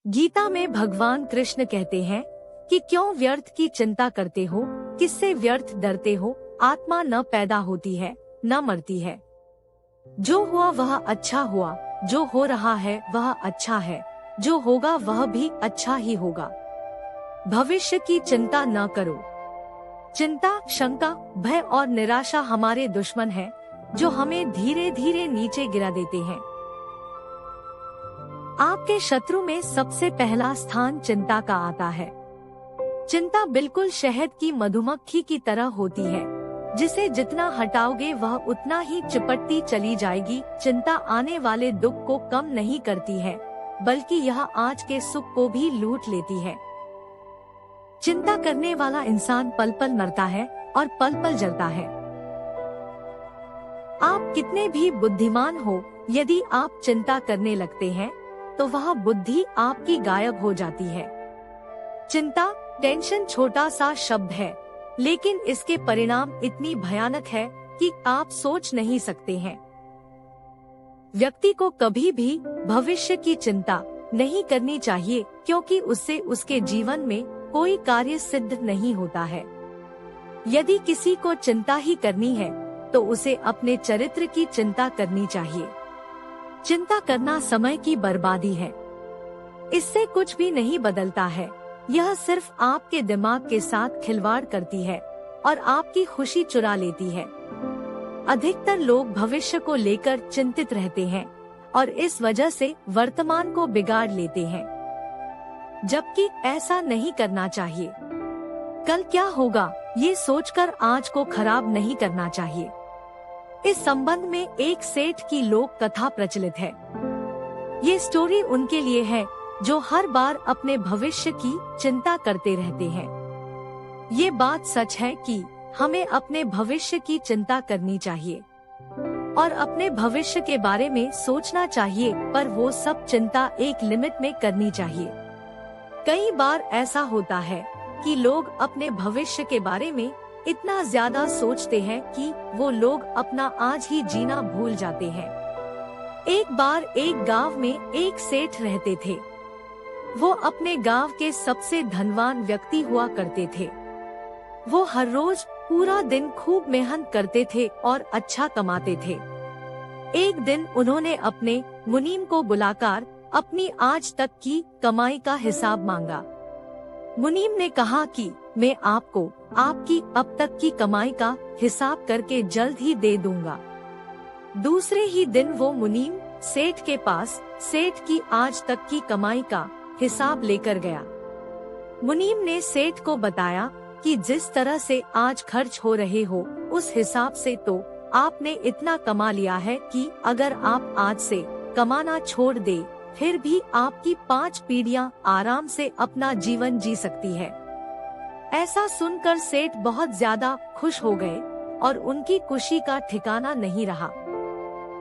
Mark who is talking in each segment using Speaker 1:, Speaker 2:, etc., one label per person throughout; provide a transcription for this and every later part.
Speaker 1: गीता में भगवान कृष्ण कहते हैं कि क्यों व्यर्थ की चिंता करते हो, किससे व्यर्थ डरते हो। आत्मा न पैदा होती है न मरती है। जो हुआ वह अच्छा हुआ, जो हो रहा है वह अच्छा है, जो होगा वह भी अच्छा ही होगा। भविष्य की चिंता न करो। चिंता, शंका, भय और निराशा हमारे दुश्मन हैं, जो हमें धीरे धीरे नीचे गिरा देते हैं। आपके शत्रु में सबसे पहला स्थान चिंता का आता है। चिंता बिल्कुल शहद की मधुमक्खी की तरह होती है, जिसे जितना हटाओगे वह उतना ही चिपटती चली जाएगी। चिंता आने वाले दुख को कम नहीं करती है, बल्कि यह आज के सुख को भी लूट लेती है। चिंता करने वाला इंसान पल पल मरता है और पल पल जलता है। आप कितने भी बुद्धिमान हो, यदि आप चिंता करने लगते हैं तो वह बुद्धि आपकी गायब हो जाती है। चिंता, टेंशन छोटा सा शब्द है, लेकिन इसके परिणाम इतनी भयानक है कि आप सोच नहीं सकते हैं। व्यक्ति को कभी भी भविष्य की चिंता नहीं करनी चाहिए, क्योंकि उससे उसके जीवन में कोई कार्य सिद्ध नहीं होता है। यदि किसी को चिंता ही करनी है तो उसे अपने चरित्र की चिंता करनी चाहिए। चिंता करना समय की बर्बादी है। इससे कुछ भी नहीं बदलता है। यह सिर्फ आपके दिमाग के साथ खिलवाड़ करती है और आपकी खुशी चुरा लेती है। अधिकतर लोग भविष्य को लेकर चिंतित रहते हैं और इस वजह से वर्तमान को बिगाड़ लेते हैं, जबकि ऐसा नहीं करना चाहिए। कल क्या होगा ये सोचकर आज को खराब नहीं करना चाहिए। इस संबंध में एक सेठ की लोक कथा प्रचलित है। ये स्टोरी उनके लिए है जो हर बार अपने भविष्य की चिंता करते रहते हैं। ये बात सच है कि हमें अपने भविष्य की चिंता करनी चाहिए और अपने भविष्य के बारे में सोचना चाहिए, पर वो सब चिंता एक लिमिट में करनी चाहिए। कई बार ऐसा होता है कि लोग अपने भविष्य के बारे में इतना ज्यादा सोचते हैं कि वो लोग अपना आज ही जीना भूल जाते हैं। एक बार एक गांव में एक सेठ रहते थे। वो अपने गांव के सबसे धनवान व्यक्ति हुआ करते थे। वो हर रोज पूरा दिन खूब मेहनत करते थे और अच्छा कमाते थे। एक दिन उन्होंने अपने मुनीम को बुलाकर अपनी आज तक की कमाई का हिसाब मांगा। मुनीम ने कहा कि मैं आपको आपकी अब तक की कमाई का हिसाब करके जल्द ही दे दूंगा। दूसरे ही दिन वो मुनीम सेठ के पास सेठ की आज तक की कमाई का हिसाब लेकर गया। मुनीम ने सेठ को बताया कि जिस तरह से आज खर्च हो रहे हो, उस हिसाब से तो आपने इतना कमा लिया है कि अगर आप आज से कमाना छोड़ दे, फिर भी आपकी 5 पीढ़ियां आराम से अपना जीवन जी सकती है। ऐसा सुनकर सेठ बहुत ज्यादा खुश हो गए और उनकी खुशी का ठिकाना नहीं रहा।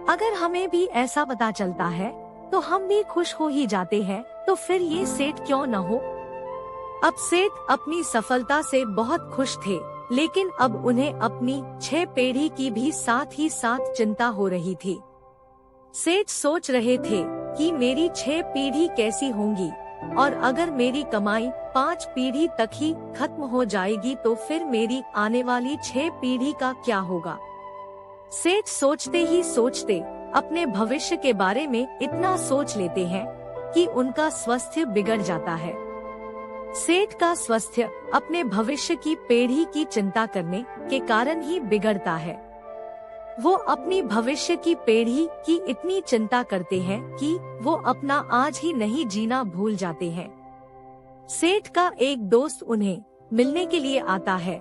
Speaker 1: अगर हमें भी ऐसा पता चलता है तो हम भी खुश हो ही जाते हैं, तो फिर ये सेठ क्यों न हो। अब सेठ अपनी सफलता से बहुत खुश थे, लेकिन अब उन्हें अपनी 6 पीढ़ी की भी साथ ही साथ चिंता हो रही थी। सेठ सोच रहे थे कि मेरी 6 पीढ़ी कैसी होंगी, और अगर मेरी कमाई 5 पीढ़ी तक ही खत्म हो जाएगी तो फिर मेरी आने वाली 6 पीढ़ी का क्या होगा। सेठ सोचते ही सोचते अपने भविष्य के बारे में इतना सोच लेते हैं कि उनका स्वास्थ्य बिगड़ जाता है। सेठ का स्वास्थ्य अपने भविष्य की पीढ़ी की चिंता करने के कारण ही बिगड़ता है। वो अपनी भविष्य की पीढ़ी की इतनी चिंता करते हैं कि वो अपना आज ही नहीं जीना भूल जाते हैं। सेठ का एक दोस्त उन्हें मिलने के लिए आता है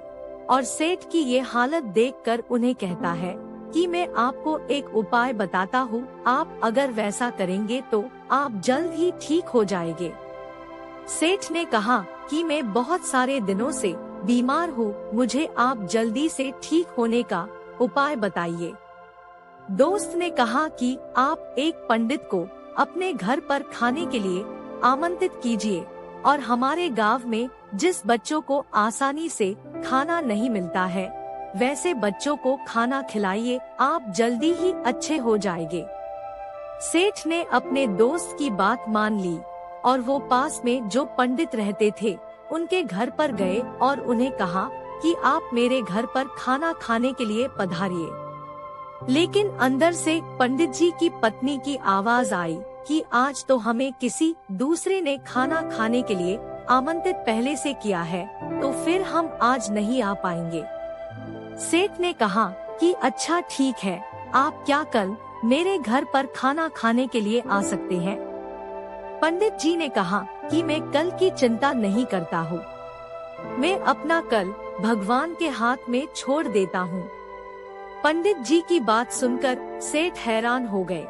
Speaker 1: और सेठ की ये हालत देखकर उन्हें कहता है कि मैं आपको एक उपाय बताता हूँ, आप अगर वैसा करेंगे तो आप जल्द ही ठीक हो जाएंगे। सेठ ने कहा कि मैं बहुत सारे दिनों से बीमार हूँ, मुझे आप जल्दी से ठीक होने का उपाय बताइए। दोस्त ने कहा कि आप एक पंडित को अपने घर पर खाने के लिए आमंत्रित कीजिए और हमारे गांव में जिस बच्चों को आसानी से खाना नहीं मिलता है, वैसे बच्चों को खाना खिलाइए, आप जल्दी ही अच्छे हो जाएंगे। सेठ ने अपने दोस्त की बात मान ली और वो पास में जो पंडित रहते थे उनके घर पर गए और उन्हें कहा कि आप मेरे घर पर खाना खाने के लिए पधारिए। लेकिन अंदर से पंडित जी की पत्नी की आवाज आई कि आज तो हमें किसी दूसरे ने खाना खाने के लिए आमंत्रित पहले से किया है, तो फिर हम आज नहीं आ पाएंगे। सेठ ने कहा कि अच्छा ठीक है, आप क्या कल मेरे घर पर खाना खाने के लिए आ सकते हैं? पंडित जी ने कहा कि मैं कल की चिंता नहीं करता हूँ, मैं अपना कल भगवान के हाथ में छोड़ देता हूँ। पंडित जी की बात सुनकर सेठ हैरान हो गए।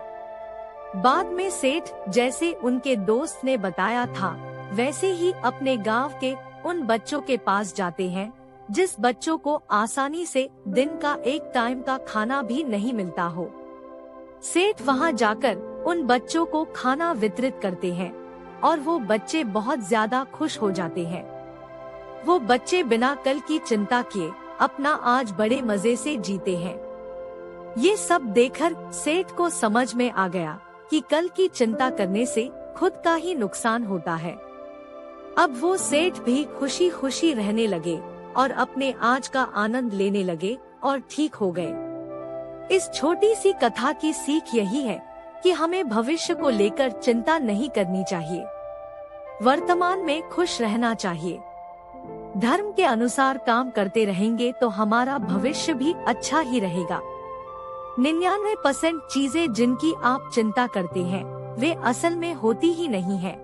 Speaker 1: बाद में सेठ जैसे उनके दोस्त ने बताया था वैसे ही अपने गांव के उन बच्चों के पास जाते हैं जिस बच्चों को आसानी से दिन का एक टाइम का खाना भी नहीं मिलता हो। सेठ वहां जाकर उन बच्चों को खाना वितरित करते हैं और वो बच्चे बहुत ज्यादा खुश हो जाते हैं। वो बच्चे बिना कल की चिंता किए अपना आज बड़े मजे से जीते हैं। ये सब देखकर सेठ को समझ में आ गया कि कल की चिंता करने से खुद का ही नुकसान होता है। अब वो सेठ भी खुशी खुशी रहने लगे और अपने आज का आनंद लेने लगे और ठीक हो गए। इस छोटी सी कथा की सीख यही है कि हमें भविष्य को लेकर चिंता नहीं करनी चाहिए, वर्तमान में खुश रहना चाहिए। धर्म के अनुसार काम करते रहेंगे तो हमारा भविष्य भी अच्छा ही रहेगा। 99% चीजें जिनकी आप चिंता करते हैं वे असल में होती ही नहीं है।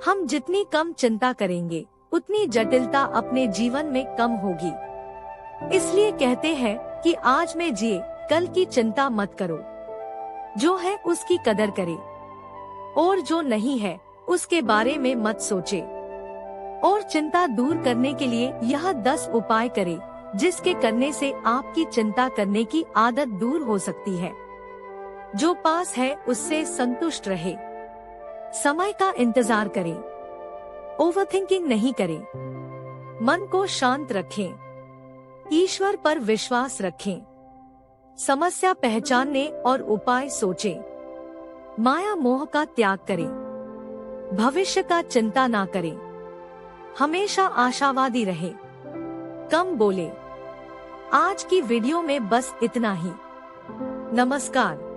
Speaker 1: हम जितनी कम चिंता करेंगे उतनी जटिलता अपने जीवन में कम होगी। इसलिए कहते हैं कि आज में जिए, कल की चिंता मत करो। जो है उसकी कदर करे और जो नहीं है उसके बारे में मत सोचे। और चिंता दूर करने के लिए यह 10 उपाय करें जिसके करने से आपकी चिंता करने की आदत दूर हो सकती है। जो पास है उससे संतुष्ट रहे, समय का इंतजार करें, ओवरथिंकिंग नहीं करें, मन को शांत रखें, ईश्वर पर विश्वास रखें, समस्या पहचानने और उपाय सोचें, माया मोह का त्याग करें, भविष्य का चिंता ना करें, हमेशा आशावादी रहे, कम बोले। आज की वीडियो में बस इतना ही। नमस्कार।